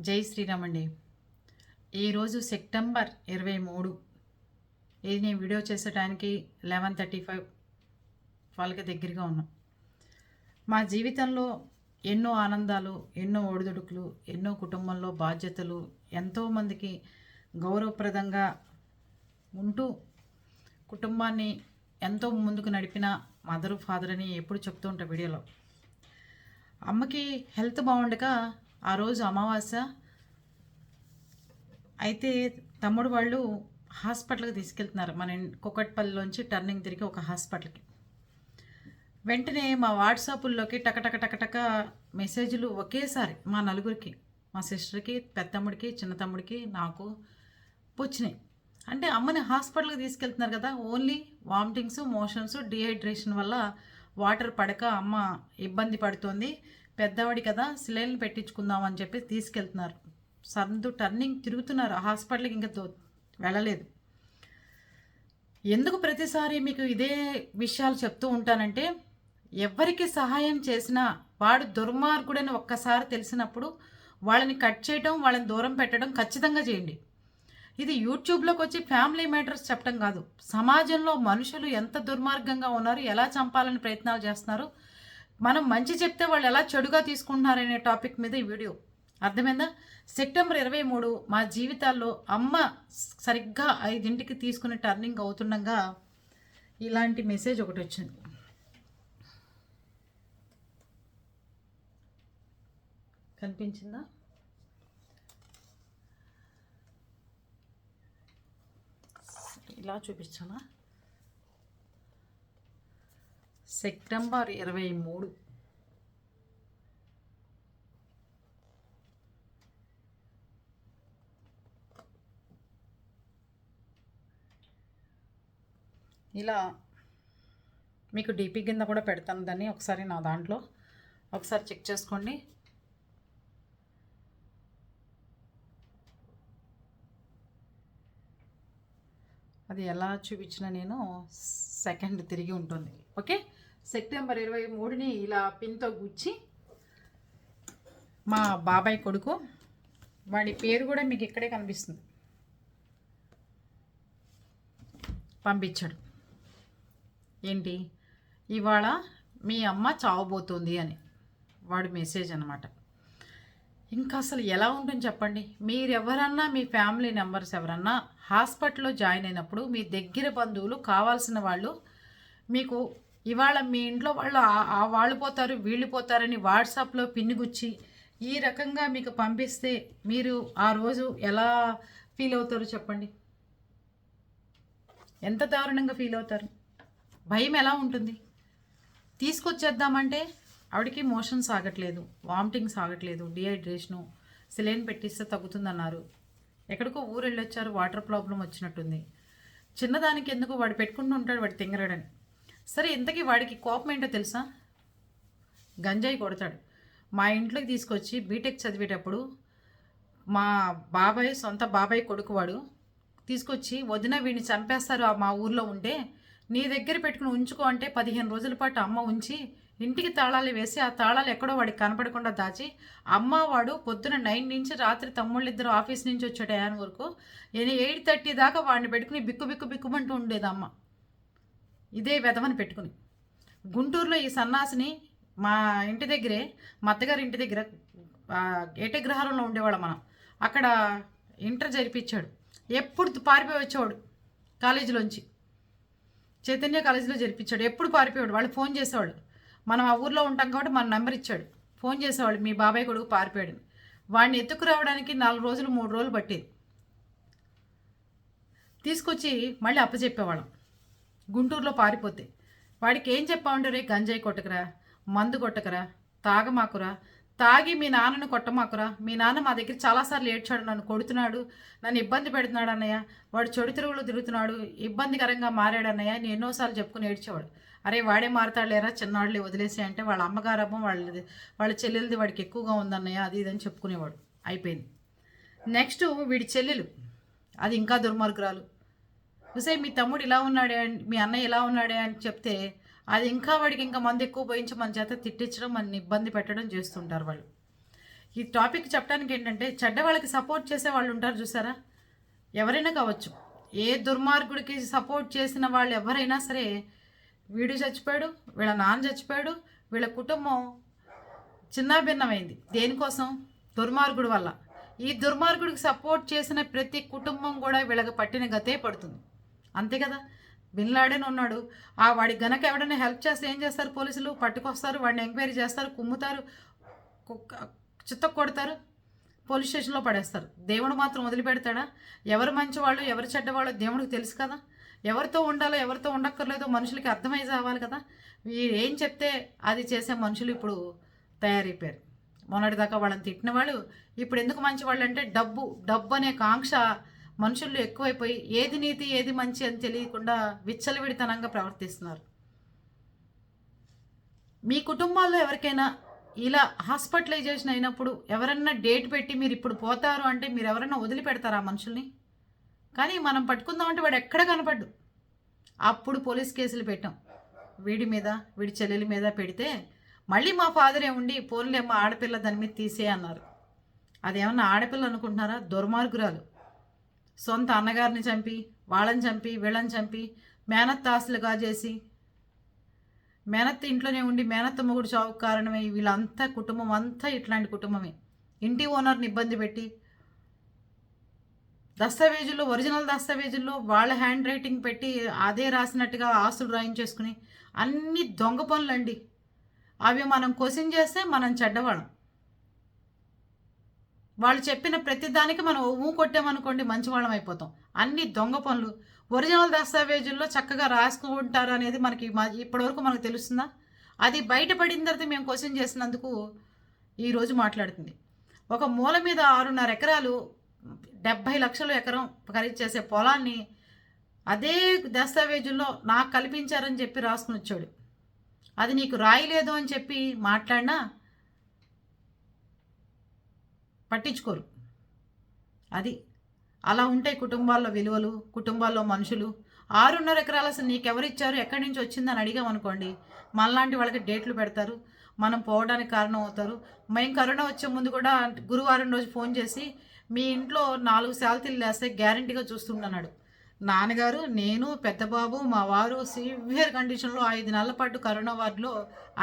జై శ్రీరామ్ అండి. ఈరోజు సెప్టెంబర్ 23. ఇది నేను వీడియో చేసేటానికి 11:35 వాళ్ళకి దగ్గరగా ఉన్నాం. మా జీవితంలో ఎన్నో ఆనందాలు, ఎన్నో ఒడిదుడుకులు, ఎన్నో కుటుంబంలో బాధ్యతలు, ఎంతోమందికి గౌరవప్రదంగా ఉంటూ కుటుంబాన్ని ఎంతో ముందుకు నడిపిన మదరు ఫాదర్ అని ఎప్పుడు చెప్తూ ఉంటా వీడియోలో. అమ్మకి హెల్త్ బాగుండక ఆ రోజు అమావాస్య అయితే తమ్ముడు వాళ్ళు హాస్పిటల్కి తీసుకెళ్తున్నారు. మన కుకట్పల్లిలోంచి టర్నింగ్ తిరిగి ఒక హాస్పిటల్కి. వెంటనే మా వాట్సాపుల్లోకి టకటక టకటక మెసేజ్లు ఒకేసారి మా నలుగురికి, మా సిస్టర్కి, పెద్దమ్ముడికి, చిన్న తమ్ముడికి, నాకు వచ్చినాయి. అంటే అమ్మని హాస్పిటల్కి తీసుకెళ్తున్నారు కదా, ఓన్లీ వామిటింగ్స్, మోషన్స్, డిహైడ్రేషన్ వల్ల వాటర్ పడక అమ్మ ఇబ్బంది పడుతోంది, పెద్దవాడి కదా సిలైన్లు పెట్టించుకుందామని చెప్పి తీసుకెళ్తున్నారు. సందు టర్నింగ్ తిరుగుతున్నారు, హాస్పిటల్కి ఇంకా వెళ్ళలేదు. ఎందుకు ప్రతిసారి మీకు ఇదే విషయాలు చెప్తూ ఉంటానంటే, ఎవరికి సహాయం చేసినా వాడు దుర్మార్గుడని ఒక్కసారి తెలిసినప్పుడు వాళ్ళని కట్ చేయడం, వాళ్ళని దూరం పెట్టడం ఖచ్చితంగా చేయండి. ఇది యూట్యూబ్లోకి వచ్చి ఫ్యామిలీ మ్యాటర్స్ చెప్పడం కాదు, సమాజంలో మనుషులు ఎంత దుర్మార్గంగా ఉన్నారు, ఎలా చంపాలని ప్రయత్నాలు చేస్తున్నారు, మనం మంచి చెప్తే వాళ్ళు ఎలా చెడుగా తీసుకుంటున్నారనే టాపిక్ మీద ఈ వీడియో. అర్థమైందా? సెప్టెంబర్ 23 మా జీవితాల్లో అమ్మ సరిగ్గా 5ంటికి తీసుకుని టర్నింగ్ అవుతుండగా ఇలాంటి మెసేజ్ ఒకటి వచ్చింది. కనిపించిందా? ఇలా చూపించాలా? సెప్టెంబర్ 23. ఇలా మీకు డీపీ కింద కూడా పెడతాను దాన్ని, ఒకసారి నా దాంట్లో ఒకసారి చెక్ చేసుకోండి. అది ఎలా చూపించినా నేను సెకండ్ తిరిగి ఉంటుంది. ఓకే, సెప్టెంబర్ 23ని ఇలా పిన్తో గుచ్చి మా బాబాయ్ కొడుకు, వాడి పేరు కూడా మీకు ఇక్కడే కనిపిస్తుంది, పంపించాడు. ఏంటి, ఇవాళ మీ అమ్మ చావబోతుంది అని వాడి మెసేజ్ అనమాట. ఇంకా అసలు ఎలా ఉంటుంది చెప్పండి? మీరెవరన్నా, మీ ఫ్యామిలీ మెంబర్స్ ఎవరన్నా హాస్పిటల్లో జాయిన్ అయినప్పుడు మీ దగ్గర బంధువులు కావాల్సిన వాళ్ళు మీకు ఇవాళ మీ ఇంట్లో వాళ్ళు వాళ్ళు పోతారు, వీళ్ళు పోతారని వాట్సాప్లో పిన్నిగుచ్చి ఈ రకంగా మీకు పంపిస్తే మీరు ఆ రోజు ఎలా ఫీల్ అవుతారు చెప్పండి? ఎంత దారుణంగా ఫీల్ అవుతారు? భయం ఎలా ఉంటుంది? తీసుకొచ్చేద్దామంటే ఆవిడకి మోషన్స్ ఆగట్లేదు, వామిటింగ్స్ ఆగట్లేదు, డిహైడ్రేషను, సిలైన్ పెట్టిస్తే తగ్గుతుందన్నారు. ఎక్కడికో ఊరు వెళ్ళొచ్చారు, వాటర్ ప్రాబ్లం వచ్చినట్టుంది. చిన్నదానికి ఎందుకు వాడు పెట్టుకుంటూ ఉంటాడు, వాడు తింగరాడని. సరే, ఇంతకీ వాడికి కోపం ఏంటో తెలుసా? గంజాయి కొడతాడు. మా ఇంట్లోకి తీసుకొచ్చి బీటెక్ చదివేటప్పుడు మా బాబాయ్, సొంత బాబాయ్ కొడుకు వాడు, తీసుకొచ్చి వదిన వీడిని చంపేస్తారు మా ఊర్లో ఉంటే నీ దగ్గర పెట్టుకుని ఉంచుకో అంటే 15 రోజుల పాటు అమ్మ ఉంచి ఇంటికి తాళాలు వేసి ఆ తాళాలు ఎక్కడో వాడికి కనపడకుండా దాచి అమ్మ వాడు పొద్దున 9 నుంచి రాత్రి తమ్ముళ్ళిద్దరు ఆఫీస్ నుంచి వచ్చాడు యాన్ వరకు 8:30 దాకా వాడిని పెట్టుకుని బిక్కుమంటూ ఉండేది అమ్మ. ఇదే వెధవని పెట్టుకుని గుంటూరులో ఈ సన్నాసిని మా ఇంటి దగ్గరే, మా అత్తగారి ఇంటి దగ్గర ఏటగ్రహారంలో ఉండేవాళ్ళం మనం. అక్కడ ఇంటర్ జరిపించాడు. ఎప్పుడు పారిపోయి వచ్చేవాడు కాలేజీలోంచి, చైతన్య కాలేజీలో జరిపించాడు. ఎప్పుడు పారిపోయాడు. వాళ్ళు ఫోన్ చేసేవాళ్ళు, మనం ఆ ఊర్లో ఉంటాం కాబట్టి మన నెంబర్ ఇచ్చాడు, ఫోన్ చేసేవాళ్ళు మీ బాబాయ్ కొడుకు పారిపోయాడు. వాడిని ఎత్తుకురావడానికి 4 రోజులు 3 రోజులు పట్టేది. తీసుకొచ్చి మళ్ళీ అప్పచెప్పేవాళ్ళం. గుంటూరులో పారిపోతే వాడికి ఏం చెప్పామంటే, రే గంజాయి కొట్టకరా, మందు కొట్టకరా, తాగమాకురా, తాగి మీ నాన్నను కొట్టమాకురా, మీ నాన్న మా దగ్గర చాలాసార్లు ఏడ్చాడు, నన్ను కొడుతున్నాడు, నన్ను ఇబ్బంది పెడుతున్నాడు అన్నయ్య, వాడు చెడు తిరుగులు తిరుగుతున్నాడు, ఇబ్బందికరంగా మారాడు అన్నయ్య అని ఎన్నోసార్లు చెప్పుకుని ఏడ్చేవాడు. అరే వాడే మారతాడు లేరా, చిన్నవాళ్ళే వదిలేసి అంటే వాళ్ళ అమ్మగారమ్మం వాళ్ళ చెల్లెలది వాడికి ఎక్కువగా ఉందన్నయ్య, అది ఇదని చెప్పుకునేవాడు. అయిపోయింది. నెక్స్ట్ వీడి చెల్లెలు, అది ఇంకా దుర్మార్గురాలు. చూసే మీ తమ్ముడు ఇలా ఉన్నాడే, మీ అన్నయ్య ఇలా ఉన్నాడే అని చెప్తే అది ఇంకా వాడికి ఇంకా మందు ఎక్కువ పోయించి మన చేత తిట్టించడం, మన ఇబ్బంది పెట్టడం చేస్తుంటారు వాళ్ళు. ఈ టాపిక్ చెప్పడానికి ఏంటంటే, చెడ్డ వాళ్ళకి సపోర్ట్ చేసే వాళ్ళు ఉంటారు చూసారా, ఎవరైనా కావచ్చు, ఏ దుర్మార్గుడికి సపోర్ట్ చేసిన వాళ్ళు ఎవరైనా సరే, వీడు చచ్చిపోయాడు, వీళ్ళ నాన్న చచ్చిపోయాడు, వీళ్ళ కుటుంబం చిన్నాభిన్నమైంది. దేనికోసం? దుర్మార్గుడు వల్ల. ఈ దుర్మార్గుడికి సపోర్ట్ చేసిన ప్రతి కుటుంబం కూడా వీళ్ళకి పట్టిన గతే పడుతుంది. అంతే కదా. బిన్ లాడెన్ ఉన్నాడు, వాడికి గనక ఎవడైనా హెల్ప్ చేస్తే ఏం చేస్తారు? పోలీసులు పట్టుకొస్తారు, వాడిని ఎంక్వైరీ చేస్తారు, కుమ్ముతారు, చిత్త కొడతారు, పోలీస్ స్టేషన్లో పడేస్తారు. దేవుడు మాత్రం వదిలిపెడతాడా? ఎవరు మంచివాళ్ళు ఎవరు చెడ్డవాళ్ళు దేవుడికి తెలుసు కదా. ఎవరితో ఉండాలో ఎవరితో ఉండక్కర్లేదో మనుషులకి అర్థమై కావాలి కదా. వీరు ఏం చెప్తే అది చేసే మనుషులు ఇప్పుడు తయారైపోయారు. మొన్నటిదాకా వాళ్ళని తిట్టిన వాళ్ళు ఇప్పుడు ఎందుకు మంచివాళ్ళు అంటే డబ్బు అనే కాంక్ష మనుషుల్లో ఎక్కువైపోయి ఏది నీతి ఏది మంచి అని తెలియకుండా విచ్చలవిడితనంగా ప్రవర్తిస్తున్నారు. మీ కుటుంబాల్లో ఎవరికైనా ఇలా హాస్పిటలైజేషన్ అయినప్పుడు ఎవరన్నా డేట్ పెట్టి మీరు ఇప్పుడు పోతారు అంటే మీరు ఎవరన్నా వదిలిపెడతారా ఆ మనుషుల్ని? కానీ మనం పట్టుకుందామంటే వాడు ఎక్కడ కనపడ్డు. అప్పుడు పోలీస్ కేసులు పెట్టాం. వీడి మీద వీడి చెల్లెల మీద పెడితే మళ్ళీ మా ఫాదరే ఉండి పోన్లేమ్మ ఆడపిల్ల దాని మీద తీసే అన్నారు. అదేమన్నా ఆడపిల్ల అనుకుంటున్నారా? దుర్మార్గురాలు. సొంత అన్నగారిని చంపి వాళ్ళని చంపి వీళ్ళని చంపి మేనత్త ఆస్తులు కాజేసి మేనత్త ఇంట్లోనే ఉండి మేనత్త మొగుడు చావుకు కారణమై వీళ్ళంతా కుటుంబం అంతా ఇట్లాంటి కుటుంబమే. ఇంటి ఓనర్ని ఇబ్బంది పెట్టి దస్తావేజుల్లో ఒరిజినల్ దస్తావేజుల్లో వాళ్ళ హ్యాండ్ రైటింగ్ పెట్టి అదే రాసినట్టుగా ఆస్తులు రాయించేసుకుని అన్ని దొంగ పనులండి. అవి మనం క్వశ్చన్ చేస్తే మనం చెడ్డవాళ్ళం. వాళ్ళు చెప్పిన ప్రతి దానికి మనం కొట్టామనుకోండి మంచివాళ్ళం అయిపోతాం. అన్ని దొంగ పనులు ఒరిజినల్ దస్తావేజుల్లో చక్కగా రాసుకుంటారు అనేది మనకి ఇప్పటివరకు మనకు తెలుస్తుందా? అది బయటపడిన తర్వాత మేము క్వశ్చన్ చేసినందుకు ఈరోజు మాట్లాడుతుంది. ఒక మూల మీద 6.5 ఎకరాలు 70 లక్షలు ఎకరం ఖరీదు చేసే పొలాన్ని అదే దస్తావేజుల్లో నాకు కల్పించారని చెప్పి రాసుకుని వచ్చాడు. అది నీకు రాయలేదు అని చెప్పి మాట్లాడినా పట్టించుకోరు. అది అలా ఉంటాయి కుటుంబాల్లో విలువలు, కుటుంబాల్లో మనుషులు. 6.5 ఎకరాలు అసలు నీకెవరిచ్చారు, ఎక్కడి నుంచి వచ్చిందని అడిగామనుకోండి, మనలాంటి వాళ్ళకి డేట్లు పెడతారు, మనం పోవడానికి కారణం అవుతారు. మేము కరోనా వచ్చే ముందు కూడా గురువారం రోజు ఫోన్ చేసి మీ ఇంట్లో 4 శాలతీలు లేస్తే గ్యారంటీగా చూస్తుండన్నాడు. నాన్నగారు, నేను, పెద్దబాబు, మా వారు సివియర్ కండిషన్లో 5 నెలల పాటు కరోనా వార్డులో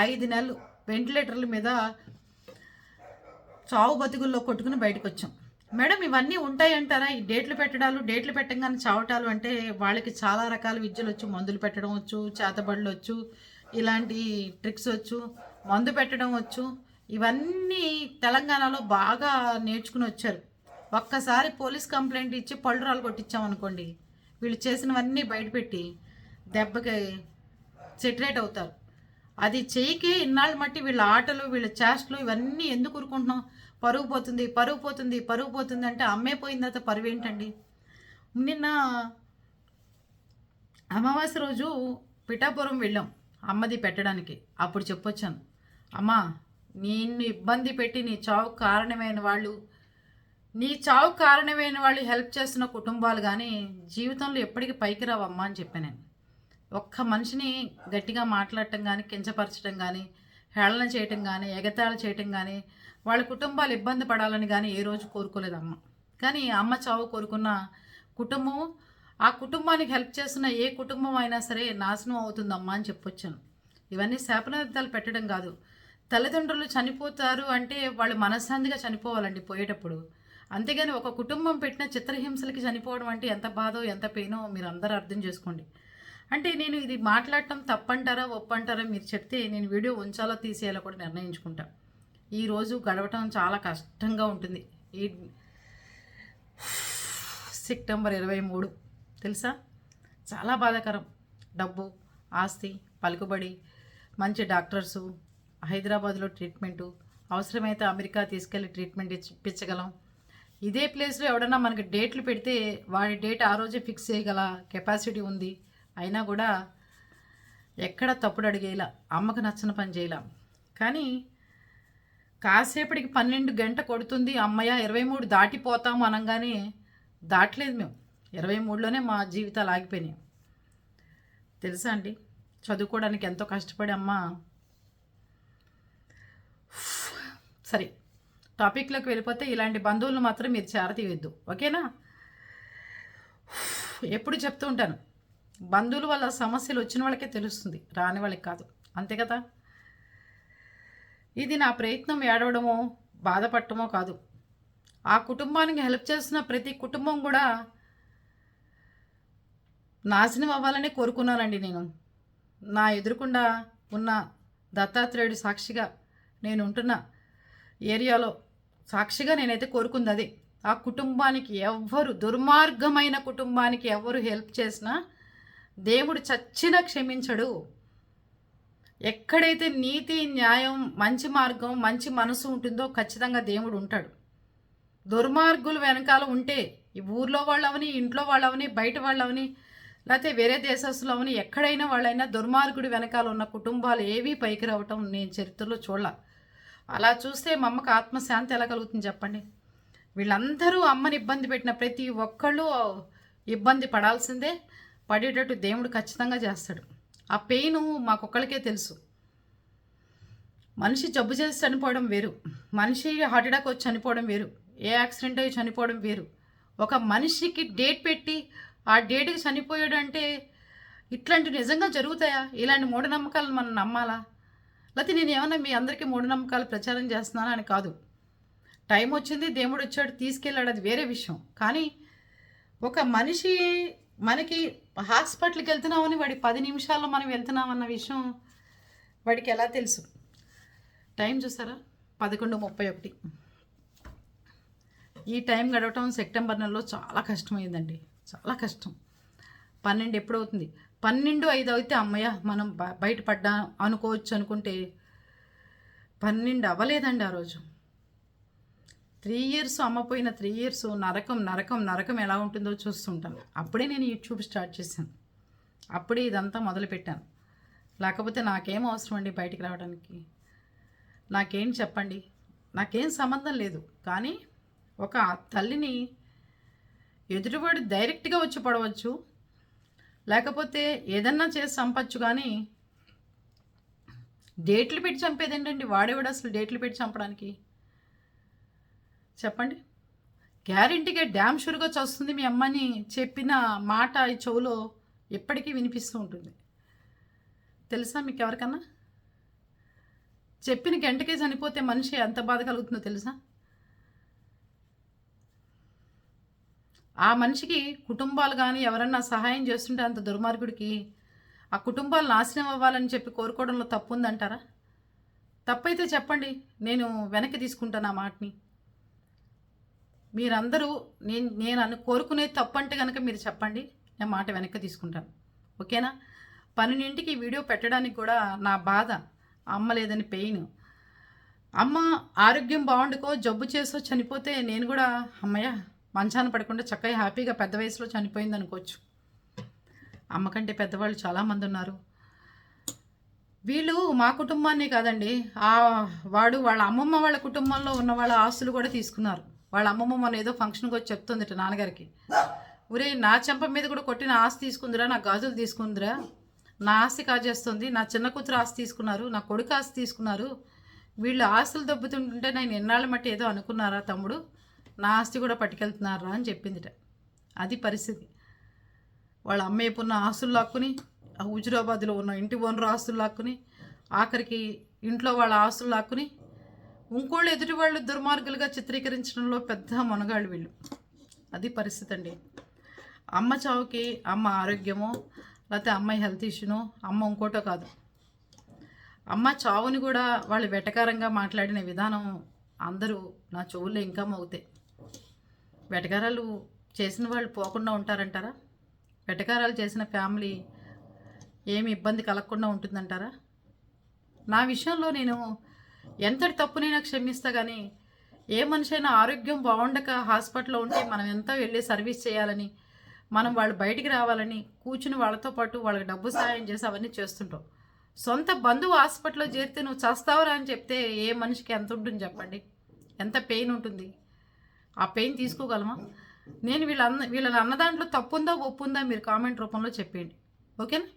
5 నెలలు వెంటిలేటర్ల మీద చావు బతుకుల్లో కొట్టుకుని బయటకు వచ్చాం. మేడం ఇవన్నీ ఉంటాయంటారా? ఈ డేట్లు పెట్టగానే చావటాలు అంటే వాళ్ళకి చాలా రకాల విద్యలు వచ్చు. మందులు పెట్టడం వచ్చు, చేతబడులు వచ్చు, ఇలాంటి ట్రిక్స్ వచ్చు, మందు పెట్టడం వచ్చు. ఇవన్నీ తెలంగాణలో బాగా నేర్చుకుని వచ్చారు. ఒక్కసారి పోలీస్ కంప్లైంట్ ఇచ్చి పళ్ళురాలు కొట్టించామనుకోండి, వీళ్ళు చేసినవన్నీ బయటపెట్టి దెబ్బకి సెటిలైట్ అవుతారు. అది చెయ్యికే ఇన్నాళ్ళు మట్టి వీళ్ళ ఆటలు వీళ్ళ చేష్టలు ఇవన్నీ ఎందుకు ఊరుకుంటున్నాం? పరుగు పోతుంది అంటే అమ్మే పోయిన తర్వాత పరువు ఏంటండి? నిన్న అమావాస్య రోజు పిఠాపురం వెళ్ళాం అమ్మది పెట్టడానికి. అప్పుడు చెప్పొచ్చాను, అమ్మా నిన్ను ఇబ్బంది పెట్టి నీ చావుకు కారణమైన వాళ్ళు హెల్ప్ చేస్తున్న కుటుంబాలు కానీ జీవితంలో ఎప్పటికీ పైకి రావమ్మా అని చెప్పాను నేను. ఒక్క మనిషిని గట్టిగా మాట్లాడటం కానీ, కించపరచడం కానీ, హేళన చేయటం కానీ, ఎగతాళి చేయటం కానీ, వాళ్ళ కుటుంబాలు ఇబ్బంది పడాలని కానీ ఏ రోజు కోరుకోలేదు అమ్మ. కానీ అమ్మ చావు కోరుకున్న కుటుంబం, ఆ కుటుంబానికి హెల్ప్ చేస్తున్న ఏ కుటుంబం అయినా సరే నాశనం అవుతుందమ్మా అని చెప్పొచ్చాను. ఇవన్నీ శాపనార్థాలు పెట్టడం కాదు. తల్లిదండ్రులు చనిపోతారు అంటే వాళ్ళు మనశ్శాంతిగా చనిపోవాలండి పోయేటప్పుడు. అంతేగాని ఒక కుటుంబం పెట్టిన చిత్రహింసలకి చనిపోవడం అంటే ఎంత బాధో ఎంత పెయినో మీరు అందరూ అర్థం చేసుకోండి. అంటే నేను ఇది మాట్లాడటం తప్పంటారా ఒప్పంటారా మీరు చెప్తే నేను వీడియో ఉంచాలో తీసేయాలో కూడా నిర్ణయించుకుంటా. ఈరోజు గడవటం చాలా కష్టంగా ఉంటుంది. ఈ సెప్టెంబర్ 23 తెలుసా, చాలా బాధాకరం. డబ్బు, ఆస్తి, పలుకుబడి, మంచి డాక్టర్సు, హైదరాబాద్లో ట్రీట్మెంటు, అవసరమైతే అమెరికా తీసుకెళ్ళి ట్రీట్మెంట్ ఇప్పించగలం. ఇదే ప్లేస్లో ఎవడన్నా మనకి డేట్లు పెడితే వాడి డేట్ ఆ రోజే ఫిక్స్ చేయగల కెపాసిటీ ఉంది. అయినా కూడా ఎక్కడ తప్పుడు అడిగేలా, అమ్మకు నచ్చని పని చేయలా. కానీ కాసేపటికి 12 గంట కొడుతుంది, అమ్మయ్య 23 దాటిపోతాము అనగానే దాటలేదు. మేము 23లోనే మా జీవితాలు ఆగిపోయినాయి. తెలుసా అండి, చదువుకోవడానికి ఎంతో కష్టపడి అమ్మ. సరే, టాపిక్లోకి వెళ్ళిపోతే ఇలాంటి బంధువులను మాత్రం మీరు చేరతీయొద్దు, ఓకేనా? ఎప్పుడు చెప్తూ ఉంటాను, బంధువుల వల్ల సమస్యలు వచ్చిన వాళ్ళకే తెలుస్తుంది, రాని వాళ్ళకి కాదు, అంతే కదా? ఇది నా ప్రయత్నం ఏడవడమో బాధపడటమో కాదు. ఆ కుటుంబానికి హెల్ప్ చేస్తున్న ప్రతి కుటుంబం కూడా నాశనం అవ్వాలని కోరుకున్నానండి. నేను నా ఎదురుకుండా ఉన్న దత్తాత్రేయుడు సాక్షిగా, నేను ఉంటున్న ఏరియాలో సాక్షిగా నేనైతే కోరుకుంది అదే. ఆ కుటుంబానికి ఎవ్వరు, దుర్మార్గమైన కుటుంబానికి ఎవరు హెల్ప్ చేసినా దేవుడు చచ్చిన క్షమించడు. ఎక్కడైతే నీతి, న్యాయం, మంచి మార్గం, మంచి మనసు ఉంటుందో ఖచ్చితంగా దేవుడు ఉంటాడు. దుర్మార్గులు వెనకాల ఉంటే ఈ ఊర్లో వాళ్ళవని, ఇంట్లో వాళ్ళవని, బయట వాళ్ళవని, లేకపోతే వేరే దేశస్తులు అవని, ఎక్కడైనా వాళ్ళైనా దుర్మార్గుడి వెనకాల ఉన్న కుటుంబాలు ఏవీ పైకి రావటం నేను చరిత్రలో చూడాల. అలా చూస్తే మా అమ్మకు ఆత్మశాంతి ఎలా కలుగుతుంది చెప్పండి? వీళ్ళందరూ అమ్మని ఇబ్బంది పెట్టిన ప్రతి ఒక్కళ్ళు ఇబ్బంది పడాల్సిందే, పడేటట్టు దేవుడు ఖచ్చితంగా చేస్తాడు. ఆ పెయిన్ మాకొక్కళ్ళకే తెలుసు. మనిషి జబ్బు చేసి చనిపోవడం వేరు, మనిషి హార్ట్ అటాక్ వచ్చి చనిపోవడం వేరు, ఏ యాక్సిడెంట్ అయ్యి చనిపోవడం వేరు. ఒక మనిషికి డేట్ పెట్టి ఆ డేట్కి చనిపోయాడు అంటే ఇట్లాంటివి నిజంగా జరుగుతాయా? ఇలాంటి మూఢనమ్మకాలను మనం నమ్మాలా? లేకపోతే నేను ఏమన్నా మీ అందరికీ మూఢనమ్మకాలు ప్రచారం చేస్తున్నానా అని కాదు. టైం వచ్చింది, దేవుడు వచ్చాడు, తీసుకెళ్ళాడు, అది వేరే విషయం. కానీ ఒక మనిషి మనకి హాస్పిటల్కి వెళ్తున్నామని వాడి 10 నిమిషాల్లో మనం వెళ్తున్నామన్న విషయం వాడికి ఎలా తెలుసు? టైం చూసారా? 11:31. ఈ టైం గడవటం సెప్టెంబర్ నెలలో చాలా కష్టమైందండి, చాలా కష్టం. 12 ఎప్పుడవుతుంది? 12:05 అయితే అమ్మయ్య మనం బయటపడ్డా అనుకోవచ్చు అనుకుంటే 12 అవ్వలేదండి ఆ రోజు. 3 ఇయర్స్ అమ్మపోయిన 3 ఇయర్స్ నరకం నరకం నరకం ఎలా ఉంటుందో చూస్తుంటాను. అప్పుడే నేను యూట్యూబ్ స్టార్ట్ చేశాను, అప్పుడే ఇదంతా మొదలుపెట్టాను. లేకపోతే నాకేం అవసరం అండి బయటికి రావడానికి? నాకేం చెప్పండి, నాకేం సంబంధం లేదు. కానీ ఒక తల్లిని ఎదుటివాడు డైరెక్ట్గా వచ్చి పడవచ్చు, లేకపోతే ఏదన్నా చేసి చంపచ్చు. కానీ డేట్లు పెట్టి చంపేది ఏంటండి? వాడేవాడు అసలు డేట్లు పెట్టి చంపడానికి? చెప్పండి. గ్యారెంటీగా డ్యామ్ షూర్గా చస్తుంది మీ అమ్మని చెప్పిన మాట ఈ చెవులో ఎప్పటికీ వినిపిస్తూ ఉంటుంది. తెలుసా మీకు ఎవరికన్నా? చెప్పిన గంటకే చనిపోతే మనిషి ఎంత బాధ కలుగుతుందో తెలుసా? ఆ మనిషికి కుటుంబాలు కానీ ఎవరన్నా సహాయం చేస్తుంటే అంత దుర్మార్గుడికి ఆ కుటుంబాలు నాశనం అవ్వాలని చెప్పి కోరుకోవడంలో తప్పు ఉందంటారా? తప్పైతే చెప్పండి, నేను వెనక్కి తీసుకుంటాను ఆ మాటని. మీరందరూ నేను కోరుకునేది తప్పు అంటే కనుక మీరు చెప్పండి, నేను మాట వెనక్కి తీసుకుంటాను, ఓకేనా? 12ంటికి వీడియో పెట్టడానికి కూడా నా బాధ, అమ్మ లేదని పెయిన్. అమ్మ ఆరోగ్యం బాగుండుకో జబ్బు చేసో చనిపోతే నేను కూడా అమ్మయ్య మంచాన పడకుండా చక్కగా హ్యాపీగా పెద్ద వయసులో చనిపోయింది అనుకోవచ్చు. అమ్మ కంటే పెద్దవాళ్ళు చాలామంది ఉన్నారు. వీళ్ళు మా కుటుంబాన్ని కాదండి, వాడు వాళ్ళ అమ్మమ్మ వాళ్ళ కుటుంబంలో ఉన్న వాళ్ళ ఆస్తులు కూడా తీసుకున్నారు. వాళ్ళ అమ్మమ్మ మన ఏదో ఫంక్షన్కి వచ్చి చెప్తుందిట నాన్నగారికి, ఒరే నా చెంప మీద కూడా కొట్టిన ఆస్తి తీసుకుందిరా, నా గాజులు తీసుకుందిరా, నా ఆస్తి కాజేస్తుంది, నా చిన్న కూతురు ఆస్తి తీసుకున్నారు, నా కొడుకు ఆస్తి తీసుకున్నారు, వీళ్ళు ఆస్తులు దెబ్బతుంటుంటే నేను ఎన్నాళ్ళ మట్టి ఏదో అనుకున్నారా తమ్ముడు, నా ఆస్తి కూడా పట్టుకెళ్తున్నారా అని చెప్పిందిట. అది పరిస్థితి. వాళ్ళ అమ్మేపు ఉన్న ఆస్తులు లాక్కుని, ఆ హుజురాబాద్లో ఉన్న ఇంటి ఓనర్ ఆస్తులు లాక్కుని, ఆఖరికి ఇంట్లో వాళ్ళ ఆస్తులు లాక్కుని ఇంకోళ్ళు ఎదుటి వాళ్ళు దుర్మార్గులుగా చిత్రీకరించడంలో పెద్ద మునగాళ్ళు వీళ్ళు. అది పరిస్థితి అండి. అమ్మ చావుకి అమ్మ ఆరోగ్యమో లేకపోతే అమ్మాయి హెల్త్ ఇష్యూనో అమ్మ ఇంకోటో కాదు. అమ్మ చావుని కూడా వాళ్ళు వెటకారంగా మాట్లాడిన విధానం అందరూ నా చెవుల్లో ఇంకా మోగుతాయి. వెటకారాలు చేసిన వాళ్ళు పోకుండా ఉంటారంటారా? వెటకారాలు చేసిన ఫ్యామిలీ ఏమి ఇబ్బంది కలగకుండా ఉంటుందంటారా? నా విషయంలో నేను ఎంతటి తప్పునైనా క్షమిస్తా. కానీ ఏ మనిషి అయినా ఆరోగ్యం బాగుండక హాస్పిటల్లో ఉంటే మనం ఎంతో వెళ్ళి సర్వీస్ చేయాలని, మనం వాళ్ళు బయటికి రావాలని కూర్చుని వాళ్ళతో పాటు వాళ్ళకి డబ్బు సహాయం చేసి అవన్నీ చేస్తుంటాం. సొంత బంధువు హాస్పిటల్లో చేరితే నువ్వు చస్తావురా అని చెప్తే ఏ మనిషికి ఎంత ఉంటుంది చెప్పండి? ఎంత పెయిన్ ఉంటుంది? ఆ పెయిన్ తీసుకోగలమా? నేను వీళ్ళ అన్న దాంట్లో తప్పుందా ఒప్పుందా మీరు కామెంట్ రూపంలో చెప్పేయండి, ఓకేనా?